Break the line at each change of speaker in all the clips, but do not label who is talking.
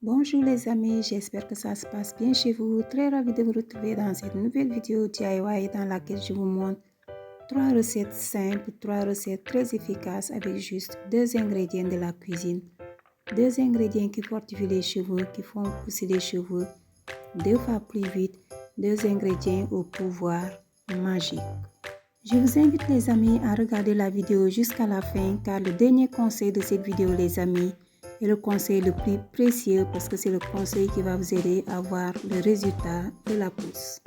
Bonjour les amis, j'espère que ça se passe bien chez vous. Très ravi de vous retrouver dans cette nouvelle vidéo DIY dans laquelle je vous montre 3 recettes simples, 3 recettes très efficaces avec juste 2 ingrédients de la cuisine. 2 ingrédients qui fortifient les cheveux, qui font pousser les cheveux 2 fois plus vite. 2 ingrédients au pouvoir magique. Je vous invite les amis à regarder la vidéo jusqu'à la fin car le dernier conseil de cette vidéo les amis est le conseil le plus précieux parce que c'est le conseil qui va vous aider à voir le résultat de la pousse.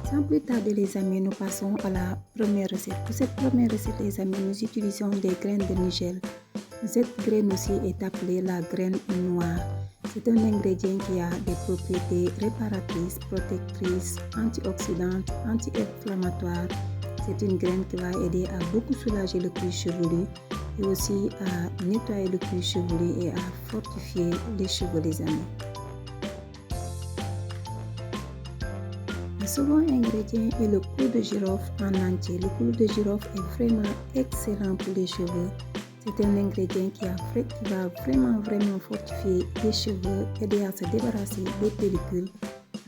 Sans plus tarder les amis, nous passons à la première recette. Pour cette première recette les amis, nous utilisons des graines de nigel. Cette graine aussi est appelée la graine noire. C'est un ingrédient qui a des propriétés réparatrices, protectrices, antioxydantes, anti-inflammatoires. C'est une graine qui va aider à beaucoup soulager le cuir chevelu et aussi à nettoyer le cuir chevelu et à fortifier les cheveux les amis. Le second ingrédient est le clou de girofle en entier. Le clou de girofle est vraiment excellent pour les cheveux. C'est un ingrédient qui va vraiment fortifier les cheveux, aider à se débarrasser des pellicules,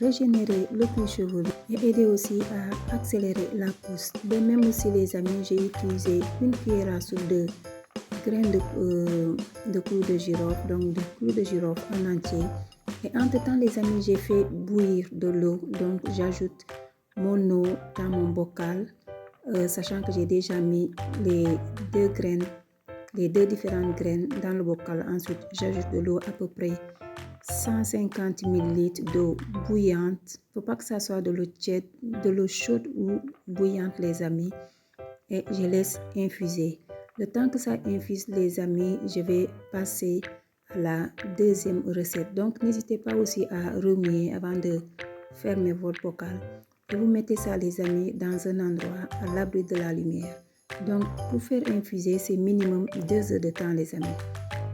régénérer le cuir chevelu et aider aussi à accélérer la pousse. De même aussi les amis, j'ai utilisé une cuillère à soupe de graines de clou de girofle, donc du clou de girofle en entier. Et entre temps les amis, j'ai fait bouillir de l'eau, donc j'ajoute mon eau dans mon bocal, sachant que j'ai déjà mis les deux différentes graines dans le bocal. Ensuite j'ajoute de l'eau à peu près 150 ml d'eau bouillante. Il ne faut pas que ça soit de l'eau chaude ou bouillante les amis. Et je laisse infuser. Le temps que ça infuse les amis, je vais passer à la deuxième recette. Donc n'hésitez pas aussi à remuer avant de fermer votre bocal. Et vous mettez ça les amis dans un endroit à l'abri de la lumière. Donc pour faire infuser, c'est minimum 2 heures de temps les amis.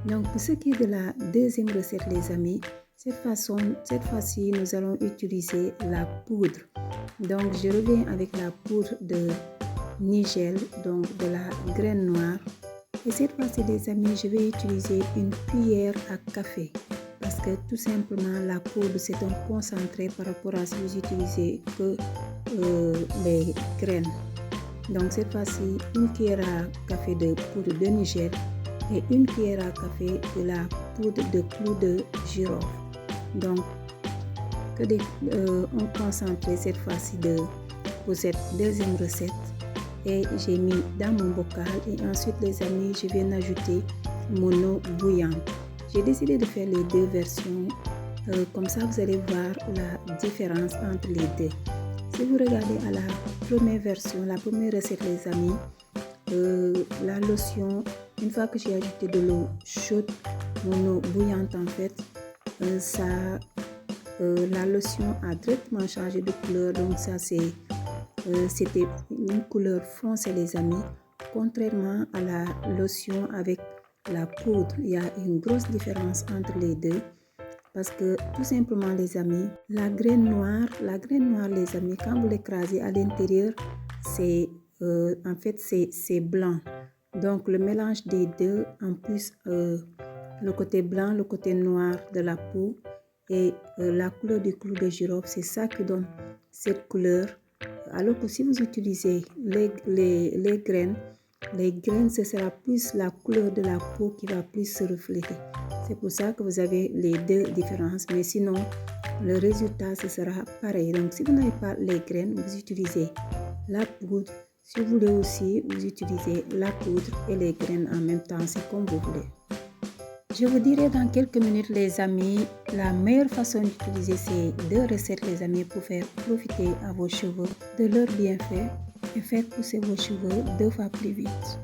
Donc pour ce qui est de la deuxième recette les amis, cette fois-ci nous allons utiliser la poudre. Donc je reviens avec la poudre de nigel, donc de la graine noire. Et cette fois-ci les amis, je vais utiliser une cuillère à café. Parce que tout simplement la poudre c'est un concentré par rapport à si vous utilisez que les graines. Donc cette fois-ci, une cuillère à café de poudre de nigel et une cuillère à café de la poudre de clou de girofle. Donc on concentre cette fois-ci pour cette deuxième recette. Et j'ai mis dans mon bocal et ensuite les amis, je viens d'ajouter mon eau bouillante. J'ai décidé de faire les deux versions, comme ça vous allez voir la différence entre les deux. Si vous regardez à la première version, la première recette les amis, la lotion, une fois que j'ai ajouté de l'eau chaude, mon eau bouillante en fait, la lotion a directement changé de couleur, donc ça c'était une couleur foncée les amis. Contrairement à la lotion avec la poudre, il y a une grosse différence entre les deux. Parce que tout simplement les amis, la graine noire les amis, quand vous l'écrasez à l'intérieur, en fait c'est blanc. Donc le mélange des deux, en plus le côté blanc, le côté noir de la peau et la couleur du clou de girofle, c'est ça qui donne cette couleur. Alors que si vous utilisez les graines, ce sera plus la couleur de la peau qui va plus se refléter. C'est pour ça que vous avez les deux différences. Mais sinon, le résultat, ce sera pareil. Donc, si vous n'avez pas les graines, vous utilisez la poudre. Si vous voulez aussi, vous utilisez la poudre et les graines en même temps. C'est comme vous voulez. Je vous dirai dans quelques minutes les amis, la meilleure façon d'utiliser ces deux recettes les amis pour faire profiter à vos cheveux de leurs bienfaits et faire pousser vos cheveux 2 fois plus vite.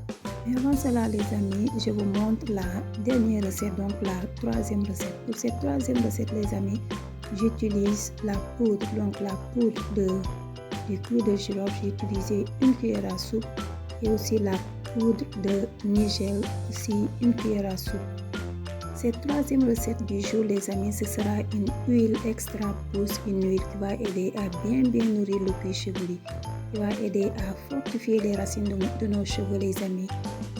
Mais avant cela les amis, je vous montre la dernière recette, donc la troisième recette. Pour cette troisième recette les amis, j'utilise la poudre, donc la poudre du clou de girofle. J'ai utilisé une cuillère à soupe et aussi la poudre de nigel, aussi une cuillère à soupe. Cette troisième recette du jour les amis, ce sera une huile extra pousse, une huile qui va aider à bien nourrir le cuir chevelu, qui va aider à fortifier les racines de nos cheveux les amis,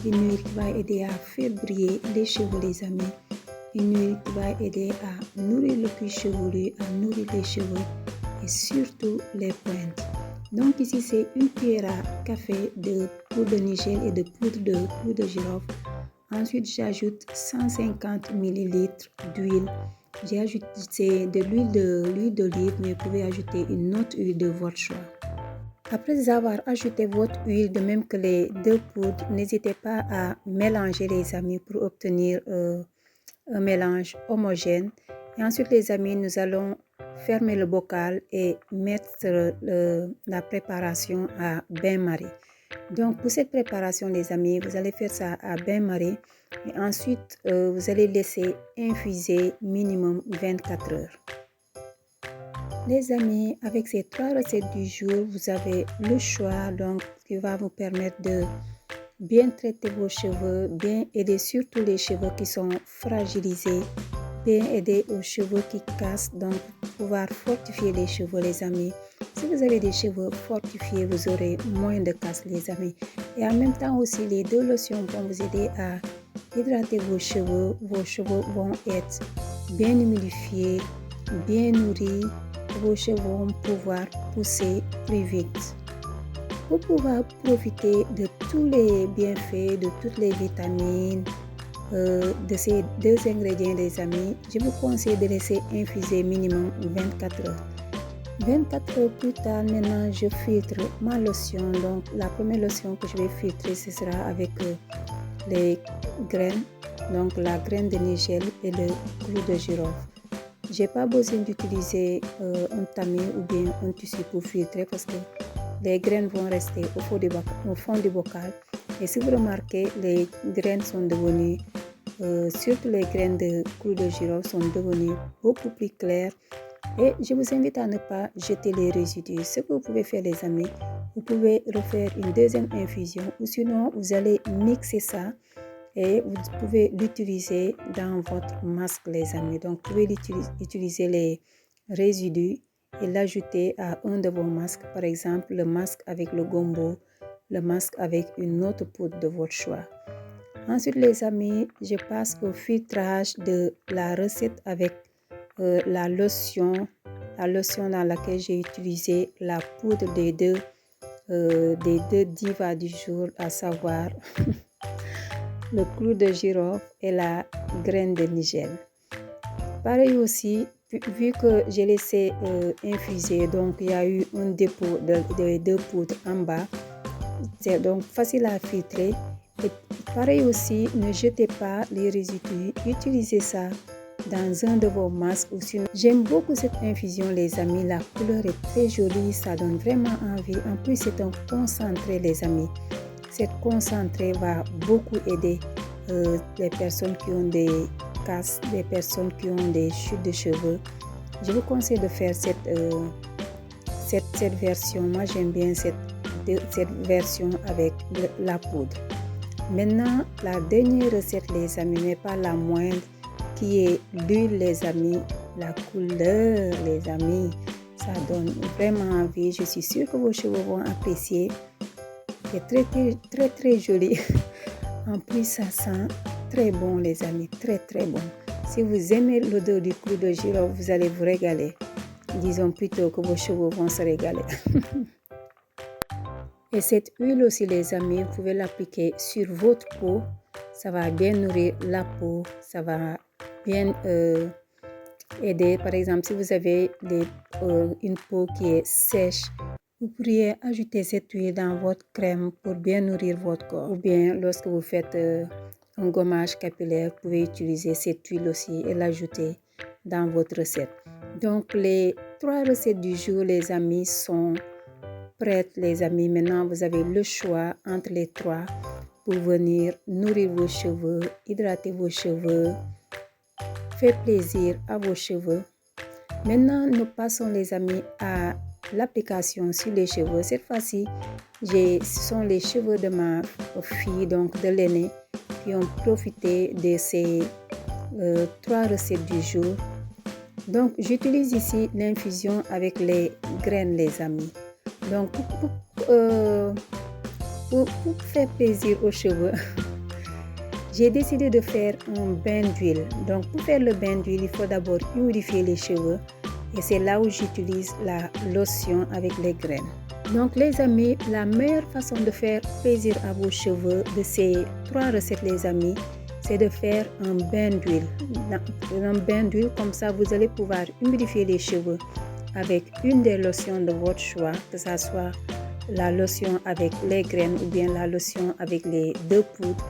une huile qui va aider à faire briller les cheveux les amis, une huile qui va aider à nourrir le cuir chevelu, à nourrir les cheveux et surtout les pointes. Donc ici, c'est une cuillère à café de poudre de nigel et de poudre de girofle. Ensuite, j'ajoute 150 ml d'huile. J'ai ajouté de l'huile d'olive, mais vous pouvez ajouter une autre huile de votre choix. Après avoir ajouté votre huile, de même que les deux poudres, n'hésitez pas à mélanger les amis pour obtenir un mélange homogène. Et ensuite, les amis, nous allons fermer le bocal et mettre la préparation à bain-marie. Donc, pour cette préparation, les amis, vous allez faire ça à bain-marie et ensuite, vous allez laisser infuser minimum 24 heures. Les amis, avec ces 3 recettes du jour, vous avez le choix donc qui va vous permettre de bien traiter vos cheveux, bien aider surtout les cheveux qui sont fragilisés, bien aider aux cheveux qui cassent, donc pouvoir fortifier les cheveux, les amis. Si vous avez des cheveux fortifiés, vous aurez moins de casse, les amis. Et en même temps aussi, les 2 lotions vont vous aider à hydrater vos cheveux. Vos cheveux vont être bien humidifiés, bien nourris. Vos cheveux vont pouvoir pousser plus vite. Pour pouvoir profiter de tous les bienfaits, de toutes les vitamines, de ces 2 ingrédients, les amis, je vous conseille de laisser infuser minimum 24 heures. 24 heures plus tard, maintenant, je filtre ma lotion. Donc, la première lotion que je vais filtrer, ce sera avec les graines, donc la graine de nigel et le clou de girofle. Je n'ai pas besoin d'utiliser un tamis ou bien un tissu pour filtrer parce que les graines vont rester au fond du bocal. Et si vous remarquez, les graines sont devenues, surtout les graines de clou de girofle, sont devenues beaucoup plus claires. Et je vous invite à ne pas jeter les résidus. Ce que vous pouvez faire, les amis, vous pouvez refaire une deuxième infusion ou sinon vous allez mixer ça et vous pouvez l'utiliser dans votre masque, les amis. Donc, vous pouvez utiliser les résidus et l'ajouter à un de vos masques. Par exemple, le masque avec le gombo, le masque avec une autre poudre de votre choix. Ensuite, les amis, je passe au filtrage de la recette avec la lotion dans laquelle j'ai utilisé la poudre des deux divas du jour, à savoir le clou de girofle et la graine de nigel. Pareil aussi, vu que j'ai laissé infuser, donc il y a eu un dépôt de 2 poudres en bas. C'est donc facile à filtrer. Et pareil aussi, ne jetez pas les résidus. Utilisez ça dans un de vos masques ou sinon. J'aime beaucoup cette infusion, les amis. La couleur est très jolie, ça donne vraiment envie. En plus, c'est un concentré, les amis. Cette concentré va beaucoup aider les personnes qui ont des casses, des personnes qui ont des chutes de cheveux. Je vous conseille de faire cette version. Moi, j'aime bien cette version avec la poudre. Maintenant, la dernière recette, les amis, mais pas la moindre, qui est l'huile, les amis. La couleur, les amis, ça donne vraiment envie. Je suis sûre que vos cheveux vont apprécier. C'est très, très, très, très joli. En plus, ça sent très bon, les amis, très, très bon. Si vous aimez l'odeur du clou de girofle, vous allez vous régaler. Disons plutôt que vos cheveux vont se régaler. Et cette huile aussi, les amis, vous pouvez l'appliquer sur votre peau. Ça va bien nourrir la peau. Ça va bien aider. Par exemple, si vous avez une peau qui est sèche, vous pourriez ajouter cette huile dans votre crème pour bien nourrir votre corps. Ou bien, lorsque vous faites un gommage capillaire, vous pouvez utiliser cette huile aussi et l'ajouter dans votre recette. Donc, les 3 recettes du jour, les amis, sont prêtes, les amis. Maintenant, vous avez le choix entre les 3 pour venir nourrir vos cheveux, hydrater vos cheveux, faire plaisir à vos cheveux. Maintenant, nous passons, les amis, à l'application sur les cheveux. Cette fois-ci, ce sont les cheveux de ma fille, donc de l'aînée, qui ont profité de ces 3 recettes du jour. Donc, j'utilise ici l'infusion avec les graines, les amis. Donc, pour faire plaisir aux cheveux, J'ai décidé de faire un bain d'huile. Donc pour faire le bain d'huile, il faut d'abord humidifier les cheveux et c'est là où j'utilise la lotion avec les graines. Donc les amis, la meilleure façon de faire plaisir à vos cheveux de ces 3 recettes les amis, c'est de faire un bain d'huile. Un bain d'huile, comme ça vous allez pouvoir humidifier les cheveux avec une des lotions de votre choix, que ce soit la lotion avec les graines ou bien la lotion avec les 2 poudres.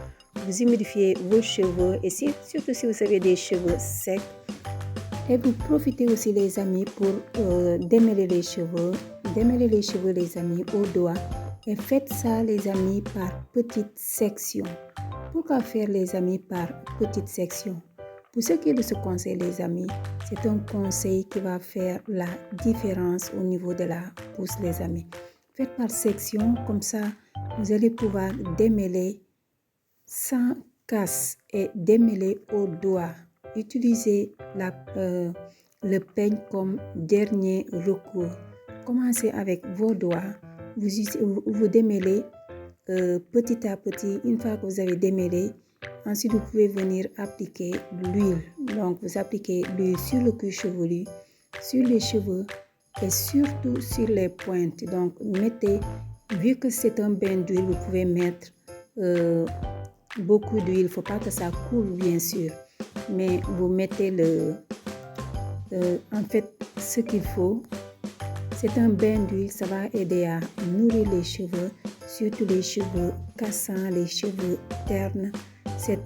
Vous humidifiez vos cheveux et surtout si vous avez des cheveux secs. Et vous profitez aussi les amis pour démêler les cheveux. Démêler les cheveux les amis au doigt. Et faites ça les amis par petites sections. Pourquoi faire les amis par petites sections? Pour ce qui est de ce conseil les amis, c'est un conseil qui va faire la différence au niveau de la pousse les amis. Faites par section, comme ça vous allez pouvoir démêler sans casse et démêler au doigt. Utilisez le peigne comme dernier recours. Commencez avec vos doigts. Vous démêlez petit à petit. Une fois que vous avez démêlé, ensuite vous pouvez venir appliquer l'huile. Donc vous appliquez l'huile sur le cuir chevelu, sur les cheveux et surtout sur les pointes. Donc mettez, vu que c'est un bain d'huile, vous pouvez mettre beaucoup d'huile. Il ne faut pas que ça coule bien sûr, mais vous mettez en fait ce qu'il faut. C'est un bain d'huile, ça va aider à nourrir les cheveux, surtout les cheveux cassants, les cheveux ternes. Cette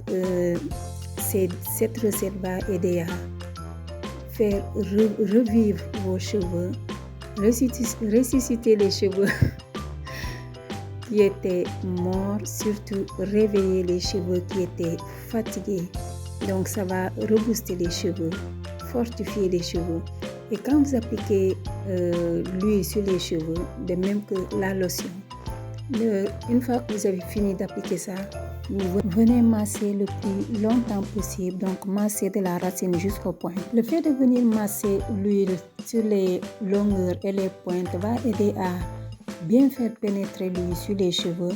recette va aider à faire revivre vos cheveux, ressusciter les cheveux qui étaient morts, surtout réveiller les cheveux qui étaient fatigués. Donc ça va rebooster les cheveux, fortifier les cheveux. Et quand vous appliquez l'huile sur les cheveux, de même que la lotion, une fois que vous avez fini d'appliquer ça, vous venez masser le plus longtemps possible. Donc masser de la racine jusqu'au point. Le fait de venir masser l'huile sur les longueurs et les pointes va aider à bien faire pénétrer l'huile sur les cheveux.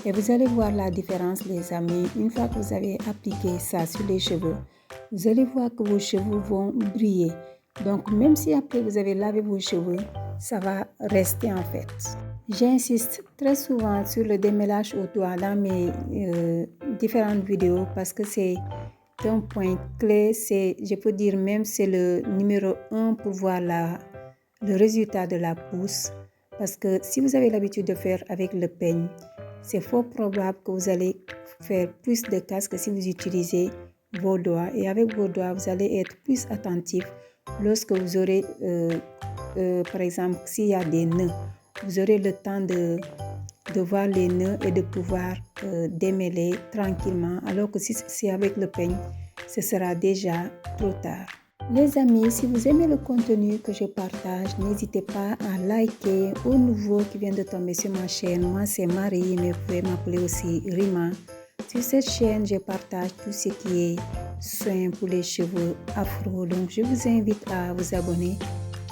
Et vous allez voir la différence les amis. Une fois que vous avez appliqué ça sur les cheveux, vous allez voir que vos cheveux vont briller. Donc même si après vous avez lavé vos cheveux, ça va rester en fait. J'insiste très souvent sur le démêlage au doigt dans mes différentes vidéos parce que c'est un point clé. Je peux dire même c'est le numéro 1 pour voir le résultat de la pousse. Parce que si vous avez l'habitude de faire avec le peigne, c'est fort probable que vous allez faire plus de casse que si vous utilisez vos doigts. Et avec vos doigts, vous allez être plus attentif lorsque vous aurez, par exemple, s'il y a des nœuds, vous aurez le temps de voir les nœuds et de pouvoir démêler tranquillement. Alors que si c'est avec le peigne, ce sera déjà trop tard. Les amis, si vous aimez le contenu que je partage, n'hésitez pas à liker. Aux nouveaux qui viennent de tomber sur ma chaîne, moi c'est Marie, mais vous pouvez m'appeler aussi Rima. Sur cette chaîne, je partage tout ce qui est soin pour les cheveux afro. Donc je vous invite à vous abonner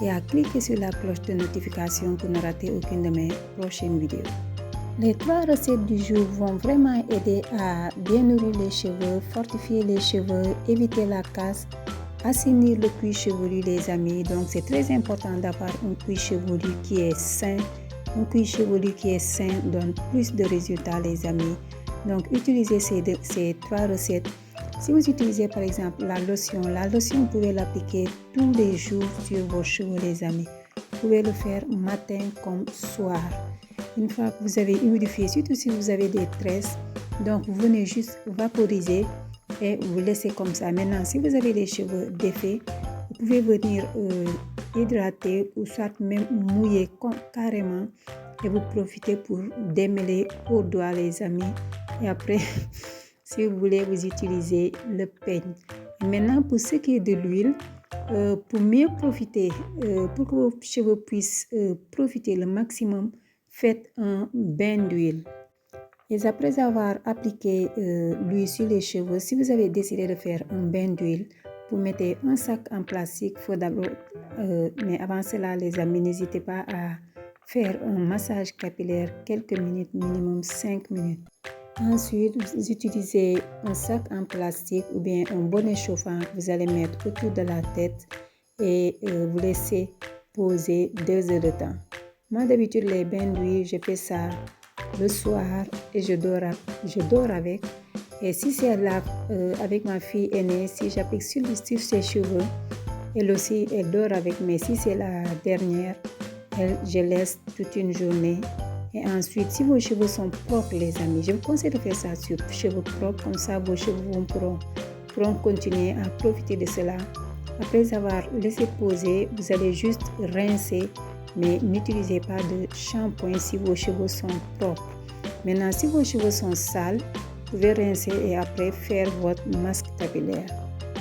et à cliquer sur la cloche de notification pour ne rater aucune de mes prochaines vidéos. Les 3 recettes du jour vont vraiment aider à bien nourrir les cheveux, fortifier les cheveux, éviter la casse, assainir le cuir chevelu les amis. Donc c'est très important d'avoir un cuir chevelu qui est sain. Un cuir chevelu qui est sain donne plus de résultats les amis. Donc utilisez ces 3 recettes. Si vous utilisez par exemple la lotion vous pouvez l'appliquer tous les jours sur vos cheveux les amis. Vous pouvez le faire matin comme soir. Une fois que vous avez humidifié, surtout si vous avez des tresses, donc vous venez juste vaporiser et vous laissez comme ça. Maintenant, si vous avez les cheveux défaits, vous pouvez venir hydrater ou soit même mouiller carrément et vous profitez pour démêler au doigt les amis. Et après, si vous voulez, vous utilisez le peigne. Et maintenant, pour ce qui est de l'huile, pour mieux profiter, pour que vos cheveux puissent profiter le maximum, faites un bain d'huile. Et après avoir appliqué l'huile sur les cheveux, si vous avez décidé de faire un bain d'huile, vous mettez un sac en plastique. Faut d'abord, mais avant cela, les amis, n'hésitez pas à faire un massage capillaire quelques minutes, minimum 5 minutes. Ensuite, vous utilisez un sac en plastique ou bien un bonnet chauffant que vous allez mettre autour de la tête et vous laissez poser 2 heures de temps. Moi, d'habitude, les bains d'huile, je fais ça le soir et je dors avec. Et si c'est là, avec ma fille aînée, si j'applique sur ses cheveux, elle aussi, elle dort avec. Mais si c'est la dernière, je laisse toute une journée. Et ensuite, si vos cheveux sont propres, les amis, je vous conseille de faire ça sur cheveux propres. Comme ça, vos cheveux pourront continuer à profiter de cela. Après avoir laissé poser, vous allez juste rincer, mais n'utilisez pas de shampoing si vos cheveux sont propres. Maintenant, si vos cheveux sont sales, vous pouvez rincer et après faire votre masque capillaire.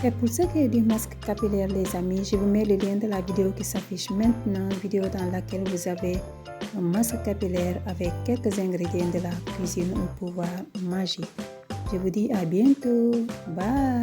Et pour ce qui est du masque capillaire, les amis, je vous mets le lien de la vidéo qui s'affiche maintenant, vidéo dans laquelle vous avez un masque capillaire avec quelques ingrédients de la cuisine au pouvoir magique. Je vous dis à bientôt. Bye!